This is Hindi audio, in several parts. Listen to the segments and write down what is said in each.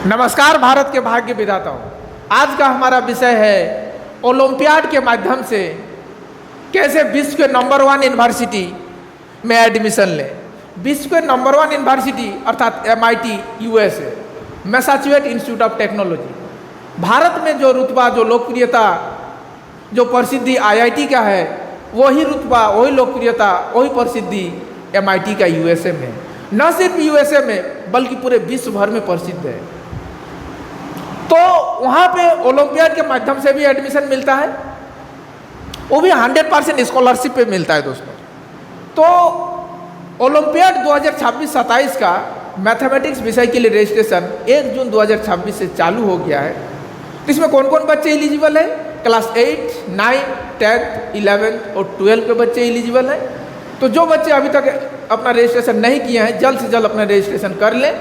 नमस्कार भारत के भाग्य विधाताओं। आज का हमारा विषय है ओलंपियाड के माध्यम से कैसे विश्व के नंबर 1 यूनिवर्सिटी में एडमिशन लें। विश्व के नंबर 1 यूनिवर्सिटी अर्थात MIT USA, Massachusetts institute of technology, Bharat में जो रुतबा, जो लोकप्रियता, जो प्रसिद्धि IIT का है, वही रुतबा, वही लोकप्रियता, वही प्रसिद्धि MIT का USA में, न सिर्फ USA में बल्कि पूरे विश्व भर में प्रसिद्ध है। तो वहाँ पे ओलंपियाड के माध्यम से भी एडमिशन मिलता है, वो भी 100% स्कॉलरशिप पे मिलता है दोस्तों। तो ओलंपियाड 2026-27 का मैथमेटिक्स विषय के लिए रजिस्ट्रेशन 1 जून 2026 से चालू हो गया है। तो इसमें कौन कौन बच्चे एलिजिबल हैं? क्लास 8, 9, 10, 11 और 12 के बच्चे एलिजिबल हैं। तो जो बच्चे अभी तक अपना रजिस्ट्रेशन नहीं किए हैं, जल्द से जल्द अपना रजिस्ट्रेशन कर लें।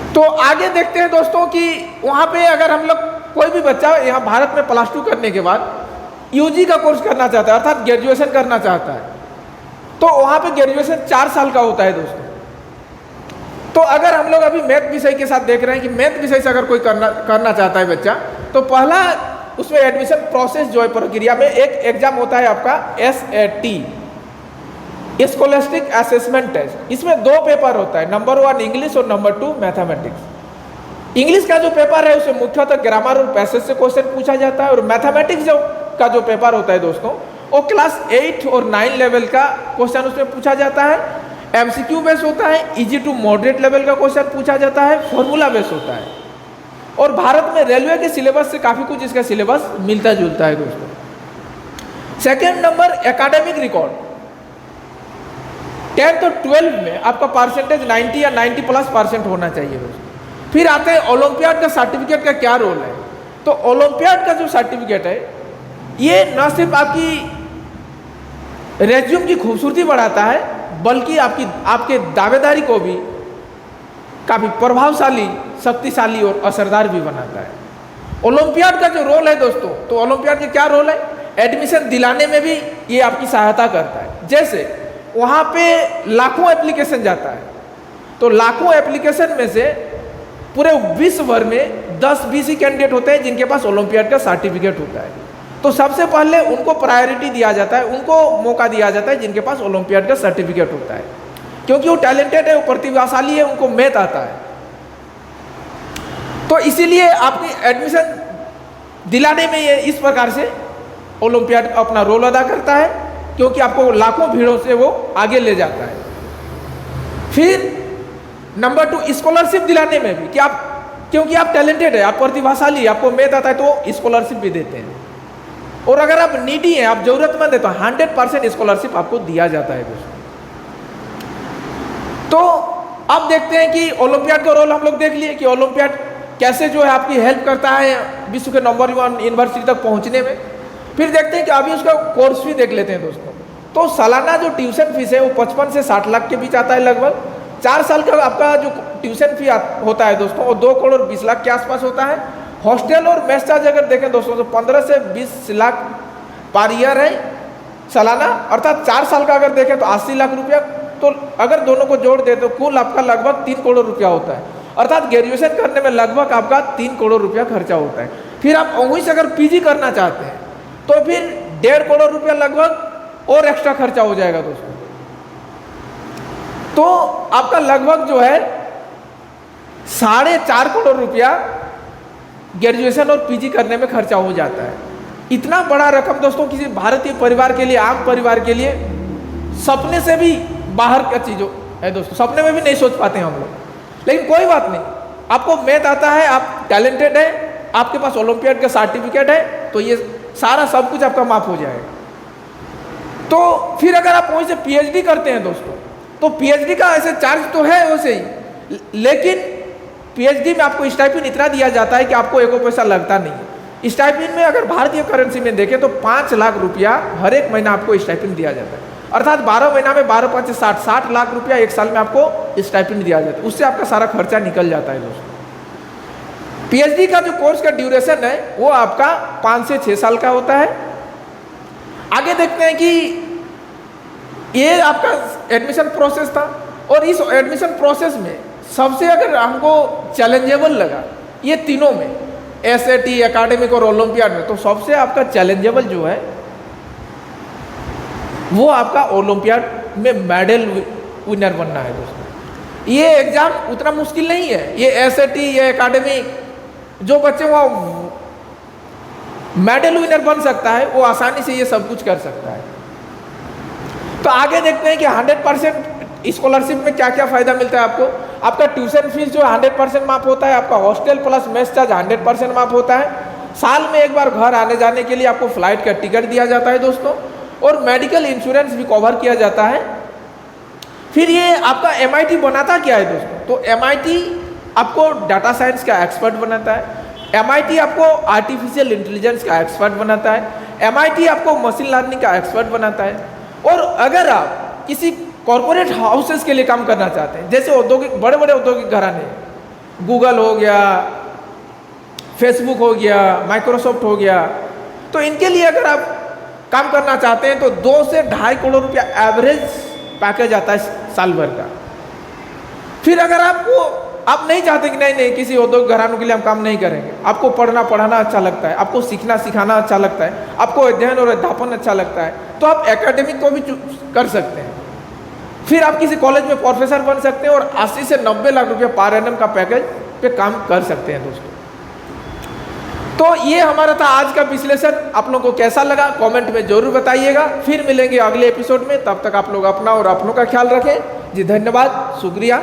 तो आगे देखते हैं दोस्तों कि वहाँ पे अगर हम लोग कोई भी बच्चा यहाँ भारत में +2 करने के बाद UG का कोर्स करना चाहता है अर्थात ग्रेजुएशन करना चाहता है, तो वहाँ पे ग्रेजुएशन 4 साल का होता है दोस्तों। तो अगर हम लोग अभी मैथ विषय के साथ देख रहे हैं कि मैथ विषय से अगर कोई करना चाहता है बच्चा, तो पहला उसमें एडमिशन प्रोसेस जो है, प्रक्रिया में एक एग्जाम होता है आपका SAT, स्कॉलस्टिक असेसमेंट टेस्ट। इसमें 2 पेपर होता है, नंबर 1 इंग्लिश और नंबर 2 मैथमेटिक्स। इंग्लिश का जो पेपर है उसमें मुख्यतः ग्रामर और पैसेज से क्वेश्चन पूछा जाता है, और मैथमेटिक्स का जो पेपर होता है दोस्तों, वो क्लास 8 और 9 लेवल का क्वेश्चन उसमें पूछा जाता है। MCQ बेस होता है, इजी टू मॉडरेट लेवल का क्वेश्चन पूछा जाता है, फॉर्मूला बेस होता है। और भारत में रेलवे के सिलेबस से काफ़ी कुछ इसका सिलेबस मिलता जुलता है दोस्तों। Second number academic record. 10th और 12th में आपका परसेंटेज 90 या 90+ % होना चाहिए दोस्तों। फिर आते हैं ओलंपियाड का सर्टिफिकेट का क्या रोल है। तो ओलंपियाड का जो सर्टिफिकेट है, ये न सिर्फ आपकी रेज्यूम की खूबसूरती बढ़ाता है, बल्कि आपके दावेदारी को भी काफ़ी प्रभावशाली, शक्तिशाली और असरदार भी बनाता है। ओलंपियाड का जो रोल है दोस्तों, तो ओलंपियाड का क्या रोल है? एडमिशन दिलाने में भी ये आपकी सहायता करता है। जैसे वहाँ पे लाखों एप्लीकेशन जाता है, तो लाखों एप्लीकेशन में से पूरे विश्व भर में 10-20 ही कैंडिडेट होते हैं जिनके पास ओलंपियाड का सर्टिफिकेट होता है। तो सबसे पहले उनको प्रायोरिटी दिया जाता है, उनको मौका दिया जाता है जिनके पास ओलंपियाड का सर्टिफिकेट होता है, क्योंकि वो टैलेंटेड है, वो प्रतिभाशाली है, उनको मैथ आता है। तो इसीलिए आपकी एडमिशन दिलाने में ये इस प्रकार से ओलंपियाड अपना रोल अदा करता है, क्योंकि आपको लाखों भीड़ों से वो आगे ले जाता है। फिर नंबर 2 स्कॉलरशिप दिलाने में भी, कि आप, क्योंकि आप टैलेंटेड है, आप प्रतिभाशाली, आपको मैथ आता है, तो स्कॉलरशिप भी देते हैं। और अगर आप नीडी हैं, आप जरूरतमंद है, तो 100% स्कॉलरशिप आपको दिया जाता है दोस्तों। तो अब देखते हैं कि ओलंपियाड का रोल हम लोग देख लिए कि ओलंपियाड कैसे जो है आपकी हेल्प करता है विश्व के नंबर 1 यूनिवर्सिटी तक पहुंचने में। फिर देखते हैं कि अभी उसका कोर्स फी देख लेते हैं दोस्तों। तो सालाना जो ट्यूशन फीस है वो 55 से 60 लाख के बीच आता है लगभग। 4 साल का आपका जो ट्यूशन फी होता है दोस्तों, वो 2 करोड़ 20 लाख के आसपास होता है। हॉस्टल और मेस चार्ज अगर देखें दोस्तों, तो 15 से 20 लाख पर ईयर है सालाना, अर्थात 4 साल का अगर देखें तो 80 लाख रुपया। तो अगर दोनों को जोड़ दे तो कुल आपका लगभग 3 करोड़ रुपया होता है, अर्थात ग्रेजुएशन करने में लगभग आपका 3 करोड़ रुपया खर्चा होता है। फिर आप वहीं से अगर PG करना चाहते हैं तो फिर 1.5 करोड़ रुपया लगभग और एक्स्ट्रा खर्चा हो जाएगा दोस्तों। तो आपका लगभग जो है 4.5 करोड़ रुपया ग्रेजुएशन और PG करने में खर्चा हो जाता है। इतना बड़ा रकम दोस्तों किसी भारतीय परिवार के लिए, आम परिवार के लिए सपने से भी बाहर का चीज है दोस्तों। सपने में भी नहीं सोच पाते हैं हम लोग। लेकिन कोई बात नहीं, आपको मैथ आता है, आप टैलेंटेड है, आपके पास ओलंपियाड का सर्टिफिकेट है, तो ये सारा सब कुछ आपका माफ हो जाएगा। तो फिर अगर आप वहीं से PhD करते हैं दोस्तों, तो PhD का ऐसे चार्ज तो है वैसे ही, लेकिन PhD में आपको स्टाइपेंड इतना दिया जाता है कि आपको एको पैसा लगता नहीं है। स्टाइपेंड में अगर भारतीय करेंसी में देखें तो 5 लाख रुपया हर एक महीना आपको स्टाइपेंड दिया जाता है, अर्थात 12 महीना में 12×5 = 60 लाख रुपया एक साल में आपको स्टाइपेंड दिया जाता है। उससे आपका सारा खर्चा निकल जाता है दोस्तों। PhD का जो कोर्स का ड्यूरेशन है वो आपका 5 से 6 साल का होता है। आगे देखते हैं कि ये आपका एडमिशन प्रोसेस था। और इस एडमिशन प्रोसेस में सबसे अगर हमको चैलेंजेबल लगा ये तीनों में, SAT, एकेडमिक और ओलंपियाड में, तो सबसे आपका चैलेंजेबल जो है वो आपका ओलंपियाड में मेडल विनर बनना है दोस्तों। ये एग्जाम उतना मुश्किल नहीं है। ये SAT, ये एकेडमिक, जो बच्चे वहाँ मेडल विनर बन सकता है वो आसानी से ये सब कुछ कर सकता है। तो आगे देखते हैं कि 100% स्कॉलरशिप में क्या क्या फ़ायदा मिलता है आपको। आपका ट्यूशन फीस जो 100% माफ होता है, आपका हॉस्टल प्लस मेस चार्ज 100% माफ होता है, साल में एक बार घर आने जाने के लिए आपको फ्लाइट का टिकट दिया जाता है दोस्तों, और मेडिकल इंश्योरेंस भी कवर किया जाता है। फिर ये आपका MIT बनाता क्या है दोस्तों, तो MIT आपको डाटा साइंस का एक्सपर्ट बनाता है, MIT आपको आर्टिफिशियल इंटेलिजेंस का एक्सपर्ट बनाता है, MIT आपको मशीन लर्निंग का एक्सपर्ट बनाता है। और अगर आप किसी कॉरपोरेट हाउसेस के लिए काम करना चाहते हैं, जैसे औद्योगिक, बड़े बड़े औद्योगिक घराने, गूगल हो गया, फेसबुक हो गया, माइक्रोसॉफ्ट हो गया, तो इनके लिए अगर आप काम करना चाहते हैं तो 2 से 2.5 करोड़ रुपया एवरेज पैकेज आता है साल भर का। फिर अगर आप नहीं चाहते कि नहीं किसी औद्योगिक घरानों के लिए हम काम नहीं करेंगे, आपको पढ़ना पढ़ाना अच्छा लगता है, आपको सीखना सिखाना अच्छा लगता है, आपको अध्ययन और अध्यापन अच्छा लगता है, तो आप एकेडमिक को भी कर सकते हैं। फिर आप किसी कॉलेज में प्रोफेसर बन सकते हैं और 80 से 90 लाख रुपया पर एनम का पैकेज पे काम कर सकते हैं दोस्तों। तो ये हमारा था आज का विश्लेषण। आप लोगों को कैसा लगा कमेंट में जरूर बताइएगा। फिर मिलेंगे अगले एपिसोड में, तब तक आप लोग अपना और अपनों का ख्याल रखें जी। धन्यवाद, शुक्रिया।